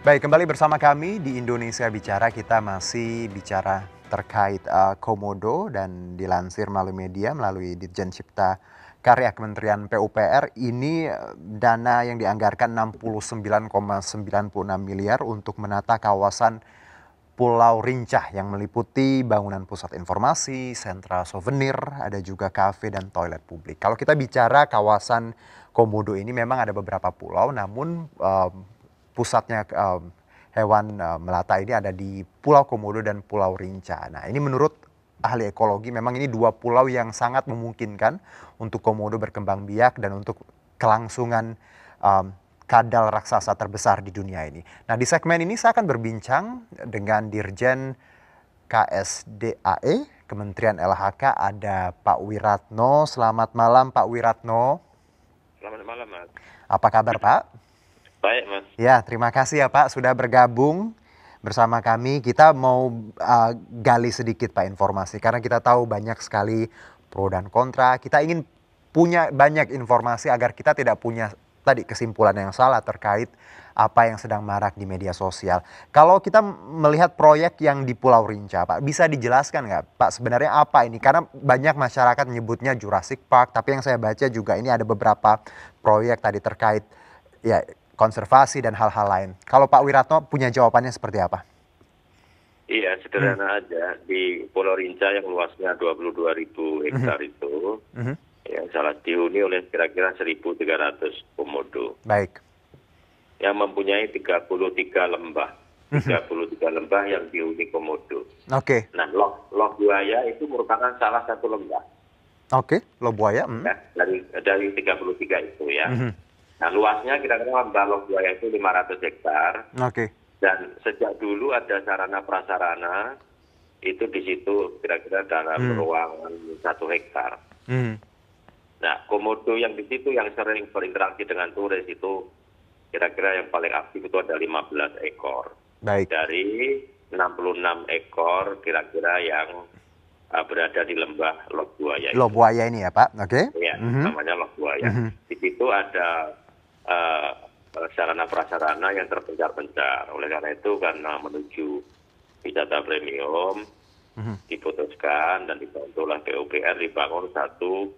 Baik, kembali bersama kami di Indonesia Bicara. Kita masih bicara terkait Komodo dan dilansir melalui media, melalui Ditjen Cipta Karya Kementerian PUPR, ini dana yang dianggarkan 69,96 miliar untuk menata kawasan Pulau Rinca yang meliputi bangunan pusat informasi, sentra souvenir, ada juga kafe dan toilet publik. Kalau kita bicara kawasan Komodo ini memang ada beberapa pulau, namun pusatnya hewan melata ini ada di Pulau Komodo dan Pulau Rinca. Nah, ini menurut ahli ekologi memang ini dua pulau yang sangat memungkinkan untuk komodo berkembang biak dan untuk kelangsungan kadal raksasa terbesar di dunia ini. Nah, di segmen ini saya akan berbincang dengan Dirjen KSDAE Kementerian LHK, ada Pak Wiratno. Selamat malam Pak Wiratno. Selamat malam, Mas. Apa kabar Pak? Baik, Mas. Ya, terima kasih ya Pak sudah bergabung bersama kami. Kita mau gali sedikit Pak informasi, karena kita tahu banyak sekali pro dan kontra. Kita ingin punya banyak informasi agar kita tidak punya tadi kesimpulan yang salah terkait apa yang sedang marak di media sosial. Kalau kita melihat proyek yang di Pulau Rinca, Pak, bisa dijelaskan nggak, Pak, sebenarnya apa ini? Karena banyak masyarakat menyebutnya Jurassic Park, tapi yang saya baca juga ini ada beberapa proyek tadi terkait ya konservasi dan hal-hal lain. Kalau Pak Wiratno punya jawabannya seperti apa? Iya, sederhana aja. Di Pulau Rinca yang luasnya 22.000 hektar itu, yang salah dihuni oleh kira-kira 1.300 komodo. Baik. Yang mempunyai 33 lembah. 33 lembah yang dihuni komodo. Oke. Nah, Loh Buaya itu merupakan salah satu lembah. Oke, Loh Buaya. Ya, dari 33 itu ya. Nah, luasnya kira-kira lembah Loh Buaya itu 500 hektar. Oke. Dan sejak dulu ada sarana prasarana itu di situ kira-kira dalam ruangan 1 hektar. Nah, komodo yang di situ yang sering berinteraksi dengan turis itu kira-kira yang paling aktif itu ada 15 ekor. Baik. Dari 66 ekor kira-kira yang berada di lembah Loh Buaya. Loh Buaya ini ya Pak, oke? Ya, namanya Loh Buaya. Di situ ada sarana prasarana yang terpencar-pencar. Oleh karena itu, karena menuju wisata premium, diputuskan dan dibantu oleh PUPR dibangun satu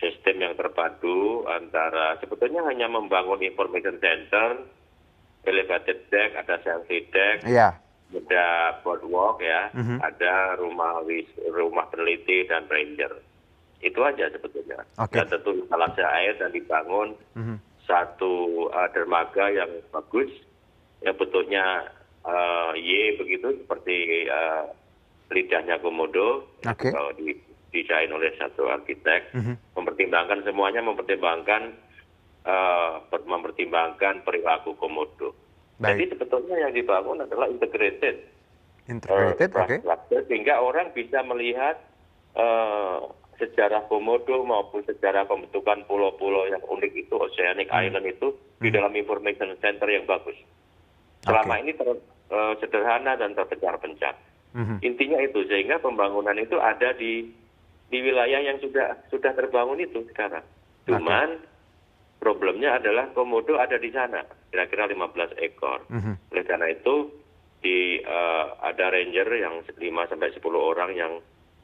sistem yang terpadu antara sebetulnya hanya membangun information center, elevated deck, ada selfie deck, ada boardwalk ya, ada rumah peneliti dan ranger. Itu aja sebetulnya. Dan tentu instalasi air dan dibangun satu dermaga yang bagus, yang bentuknya Y begitu, seperti lidahnya komodo, kalau didesain oleh satu arsitek, mempertimbangkan semuanya, mempertimbangkan perilaku komodo. Jadi sebetulnya yang dibangun adalah integrated sehingga orang bisa melihat sejarah komodo maupun sejarah pembentukan pulau-pulau yang unik itu, Oceanic Island itu, di dalam information center yang bagus. Selama ini sederhana dan terpencar-pencar. Intinya itu, sehingga pembangunan itu ada di wilayah yang sudah terbangun itu sekarang. Cuman problemnya adalah komodo ada di sana, kira-kira 15 ekor. Oleh karena itu, ada ranger yang 5-10 orang yang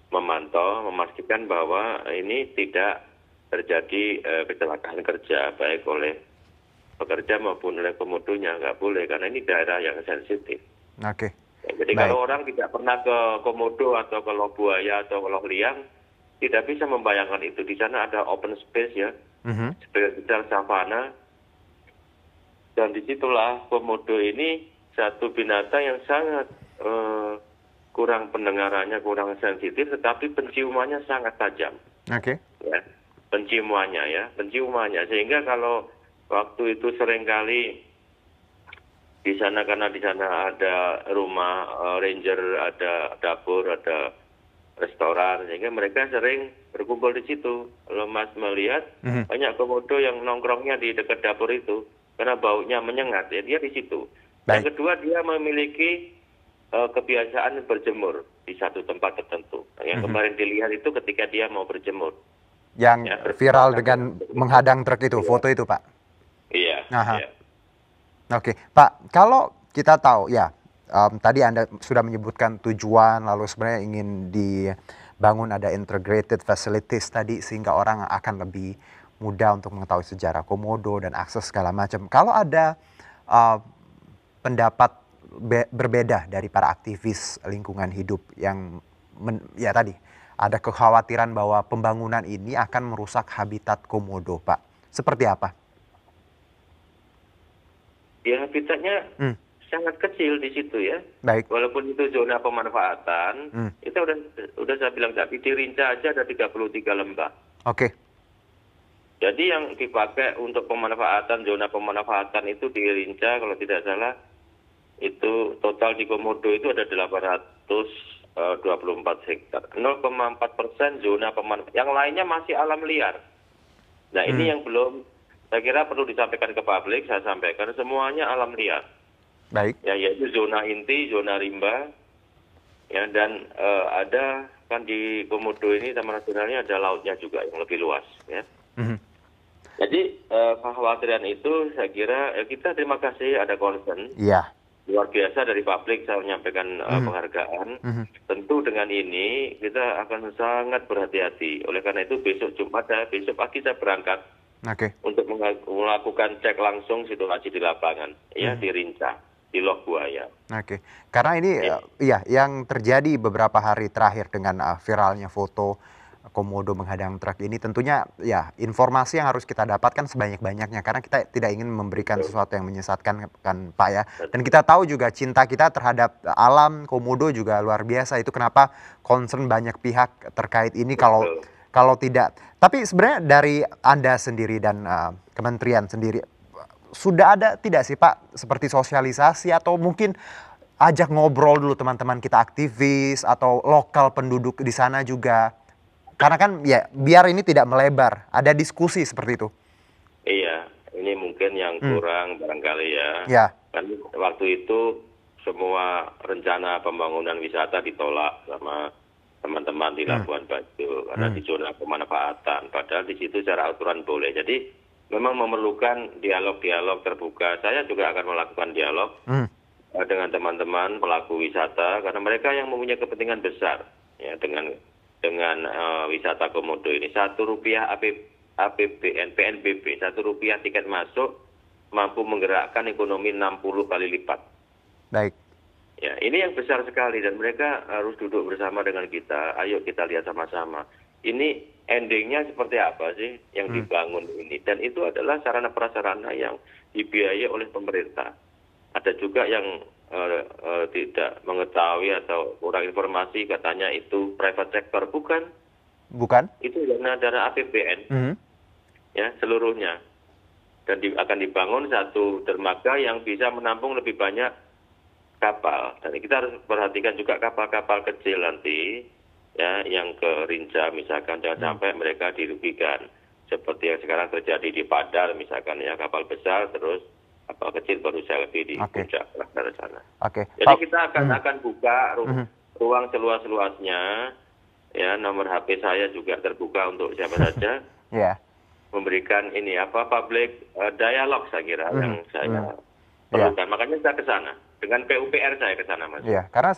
memantau, memastikan bahwa ini tidak terjadi kecelakaan kerja, baik oleh pekerja maupun oleh komodonya. Nggak boleh, karena ini daerah yang sensitif. Jadi kalau orang tidak pernah ke Komodo atau ke Loh Buaya atau ke Loh Liang, tidak bisa membayangkan itu. Di sana ada open space ya, sebagai savana. Dan disitulah komodo ini satu binatang yang sangat kurang pendengarannya, kurang sensitif, tetapi penciumannya sangat tajam. Ya, penciumannya. Sehingga kalau waktu itu seringkali di sana, karena di sana ada rumah ranger, ada dapur, ada restoran, sehingga mereka sering berkumpul di situ. Kalau Mas melihat banyak komodo yang nongkrongnya di dekat dapur itu, karena baunya menyengat, ya dia di situ. Yang kedua, dia memiliki kebiasaan berjemur di satu tempat tertentu. Yang kemarin dilihat itu ketika dia mau berjemur. Yang viral dengan menghadang truk itu, foto itu Pak? Iya. Oke, Pak, kalau kita tahu ya, tadi Anda sudah menyebutkan tujuan, lalu sebenarnya ingin dibangun ada integrated facilities tadi sehingga orang akan lebih mudah untuk mengetahui sejarah Komodo dan akses segala macam. Kalau ada uh, pendapat berbeda dari para aktivis lingkungan hidup yang ya tadi ada kekhawatiran bahwa pembangunan ini akan merusak habitat komodo, Pak. Seperti apa? Ya, habitatnya sangat kecil di situ ya. Baik. Walaupun itu zona pemanfaatan, itu udah saya bilang tadi di Rinca aja ada 33 lembah. Oke. Jadi yang dipakai untuk pemanfaatan, zona pemanfaatan itu di Rinca kalau tidak salah, itu total di Komodo itu ada 824 hektar. 0,4% zona pemanfaatan. Yang lainnya masih alam liar. Nah ini yang belum, saya kira perlu disampaikan ke publik, saya sampaikan semuanya alam liar. Baik. Ya, yaitu zona inti, zona rimba, ya, dan ada kan di Komodo ini Taman Nasionalnya ada lautnya juga yang lebih luas. Ya. Jadi kekhawatiran itu saya kira kita terima kasih ada concern. Iya. Luar biasa dari publik saya menyampaikan penghargaan. Tentu dengan ini kita akan sangat berhati-hati. Oleh karena itu besok Jumat besok pagi saya berangkat untuk melakukan cek langsung situasi di lapangan, ya di Rinca, di Lok Buaya. Oke, karena ini ya yang terjadi beberapa hari terakhir dengan viralnya foto Komodo menghadang truk ini tentunya ya informasi yang harus kita dapatkan sebanyak-banyaknya karena kita tidak ingin memberikan sesuatu yang menyesatkan kan Pak ya. Dan kita tahu juga cinta kita terhadap alam Komodo juga luar biasa, itu kenapa concern banyak pihak terkait ini kalau tidak. Tapi sebenarnya dari Anda sendiri dan kementerian sendiri sudah ada tidak sih Pak seperti sosialisasi atau mungkin ajak ngobrol dulu teman-teman kita aktivis atau lokal penduduk di sana juga? Karena kan ya biar ini tidak melebar, ada diskusi seperti itu. Iya, ini mungkin yang kurang barangkali ya. Ya. Kan waktu itu semua rencana pembangunan wisata ditolak sama teman-teman di Labuan Bajo karena di zona pemanfaatan. Padahal di situ secara aturan boleh. Jadi memang memerlukan dialog-dialog terbuka. Saya juga akan melakukan dialog dengan teman-teman pelaku wisata karena mereka yang mempunyai kepentingan besar ya dengan wisata Komodo ini. Rp1 APBN PNBP, Rp1 tiket masuk mampu menggerakkan ekonomi 60 kali lipat. Baik. Ya, ini yang besar sekali dan mereka harus duduk bersama dengan kita. Ayo kita lihat sama-sama. Ini endingnya seperti apa sih yang dibangun ini? Dan itu adalah sarana prasarana yang dibiayai oleh pemerintah. Ada juga yang tidak mengetahui atau kurang informasi katanya itu private sector, bukan itu dana APBN ya seluruhnya dan akan dibangun satu dermaga yang bisa menampung lebih banyak kapal dan kita harus perhatikan juga kapal-kapal kecil nanti ya yang ke Rinca misalkan jangan sampai mereka dirugikan seperti yang sekarang terjadi di Padar misalkan ya kapal besar terus kapal kecil baru selfie di puncak dari sana. Jadi kita akan buka ruang seluas-luasnya, ya nomor HP saya juga terbuka untuk siapa saja. Memberikan ini public dialog saya kira yang saya perlukan. Makanya saya ke sana dengan PUPR saya ke sana Mas. Iya, karena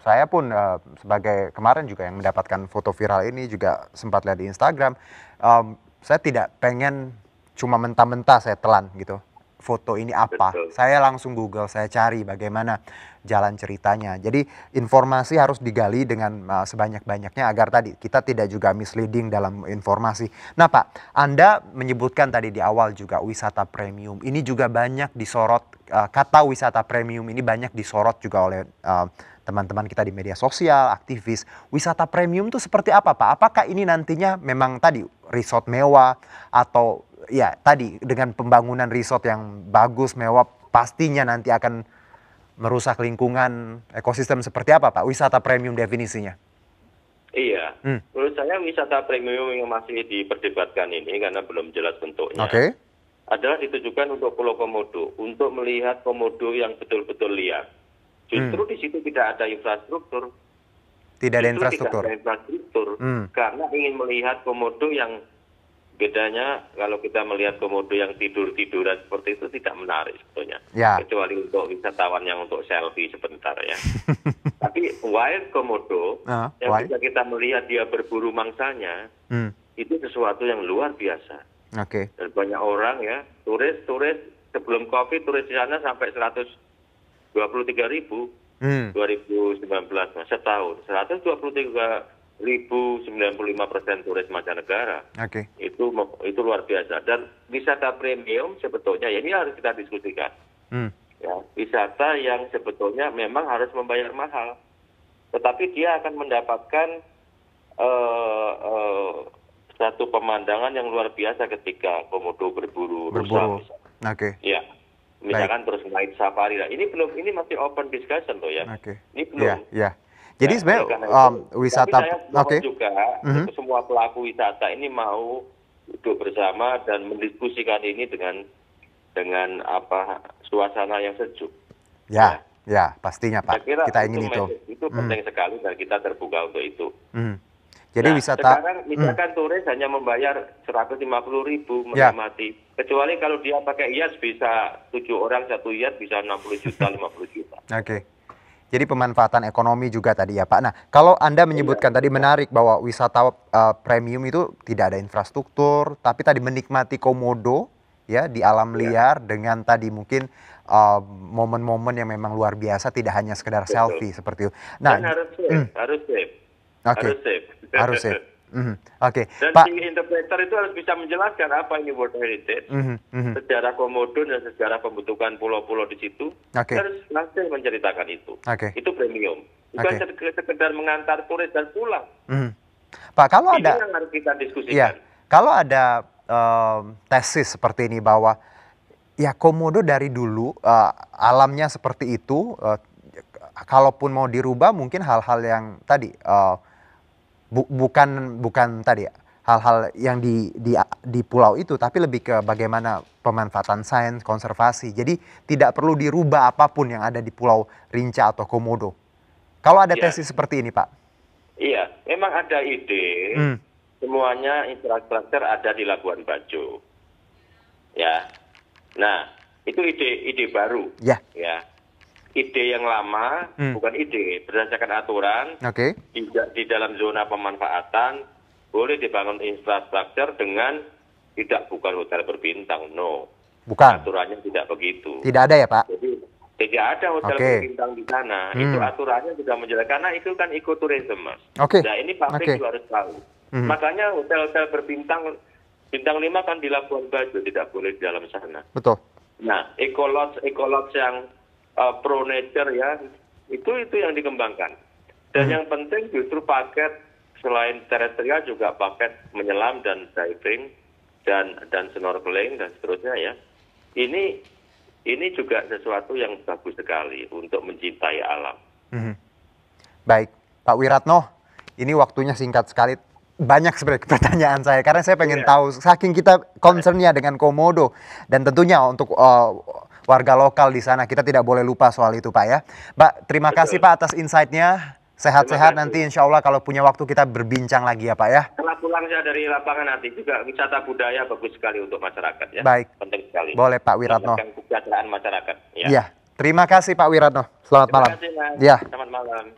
saya pun sebagai kemarin juga yang mendapatkan foto viral ini juga sempat lihat di Instagram. Saya tidak pengen cuma mentah-mentah saya telan gitu. Foto ini apa? Betul. Saya langsung Google, saya cari bagaimana jalan ceritanya. Jadi informasi harus digali dengan sebanyak-banyaknya agar tadi kita tidak juga misleading dalam informasi. Nah Pak, Anda menyebutkan tadi di awal juga wisata premium. Ini juga banyak disorot, kata wisata premium ini banyak disorot juga oleh teman-teman kita di media sosial, aktivis. Wisata premium itu seperti apa Pak? Apakah ini nantinya memang tadi resort mewah atau ya tadi dengan pembangunan resort yang bagus, mewah, pastinya nanti akan merusak lingkungan, ekosistem seperti apa Pak? Wisata premium definisinya? Iya, menurut saya wisata premium yang masih diperdebatkan ini karena belum jelas bentuknya. Adalah ditujukan untuk Pulau Komodo, untuk melihat Komodo yang betul-betul liar. Justru di situ tidak ada infrastruktur. Tidak ada infrastruktur. Karena ingin melihat Komodo yang bedanya kalau kita melihat komodo yang tidur-tiduran seperti itu tidak menarik sebetulnya. Ya. Kecuali untuk wisatawan yang untuk selfie sebentar ya. Tapi wild komodo yang bisa kita melihat dia berburu mangsanya, itu sesuatu yang luar biasa. Oke. Dan banyak orang ya, turis sebelum COVID turis di sana sampai 123.000 2019 setahun 123.095% turis mancanegara. Oke. Itu luar biasa. Dan wisata premium sebetulnya ya ini harus kita diskusikan. Ya, wisata yang sebetulnya memang harus membayar mahal, tetapi dia akan mendapatkan satu pemandangan yang luar biasa ketika komodo berburu rusa. Oke. Ya, misalkan terus naik safari. Nah, ini masih open discussion loh ya. Oke. Ini belum. Ya. Jadi sebenarnya wisata. Oke. Juga untuk semua pelaku wisata ini mau duduk bersama dan mendiskusikan ini dengan suasana yang sejuk. Ya, pastinya Pak. Kita ingin itu. Itu penting sekali dan kita terbuka untuk itu. Jadi wisata. Sekarang misalkan turis hanya membayar 150.000 menikmati. Kecuali kalau dia pakai hias bisa 7 orang satu hias bisa 60 juta, 50 juta. Oke. Jadi pemanfaatan ekonomi juga tadi ya Pak. Nah, kalau Anda menyebutkan tadi menarik bahwa wisata premium itu tidak ada infrastruktur, tapi tadi menikmati komodo ya di alam liar dengan tadi mungkin momen-momen yang memang luar biasa, tidak hanya sekedar selfie seperti itu. Nah, dan harus safe. Harus safe. Oke. Dan Pak, si interpreter itu harus bisa menjelaskan apa ini World Heritage, sejarah komodo dan sejarah pembentukan pulau-pulau di situ. Harus langsung menceritakan itu. Itu premium. Bukan sekedar mengantar turis dan pulang. Pak, kalau ini ada yang harus kita diskusikan. Ya, kalau ada tesis seperti ini bahwa ya komodo dari dulu alamnya seperti itu, kalaupun mau dirubah mungkin hal-hal yang tadi bukan tadi hal-hal yang di pulau itu, tapi lebih ke bagaimana pemanfaatan sains, konservasi. Jadi tidak perlu dirubah apapun yang ada di Pulau Rinca atau Komodo. Kalau ada tesis seperti ini, Pak? Iya, memang ada ide. Semuanya infrastruktur ada di Labuan Bajo. Ya. Nah, itu ide baru. Ya. Ide yang lama, bukan ide, berdasarkan aturan, di dalam zona pemanfaatan, boleh dibangun infrastruktur dengan bukan hotel berbintang, no. Bukan. Aturannya tidak begitu. Tidak ada ya Pak? Jadi, tidak ada hotel berbintang di sana. Itu aturannya sudah menjelaskan, karena itu kan ekoturisme, Mas. Nah, ini publik juga harus tahu. Makanya hotel-hotel berbintang, bintang 5 kan di Labuan Bajo, tidak boleh di dalam sana. Betul. Nah, ekolodge yang pro nature ya, itu yang dikembangkan. Dan yang penting justru paket selain terestrial juga paket menyelam dan diving dan snorkeling dan seterusnya ya. Ini juga sesuatu yang bagus sekali untuk mencintai alam. Baik, Pak Wiratno, ini waktunya singkat sekali. Banyak sebenarnya pertanyaan saya karena saya pengen tahu saking kita concernnya dengan komodo dan tentunya untuk warga lokal di sana kita tidak boleh lupa soal itu Pak ya. Pak, terima kasih Pak atas insight-nya. Sehat-sehat nanti insya Allah kalau punya waktu kita berbincang lagi ya Pak ya. Setelah pulang saya dari lapangan nanti juga wisata budaya bagus sekali untuk masyarakat ya. Baik. Penting sekali. Boleh Pak Wiratno. Kesejahteraan masyarakat. Ya. Terima kasih Pak Wiratno. Selamat malam. Terima kasih Mas. Ya. Selamat malam.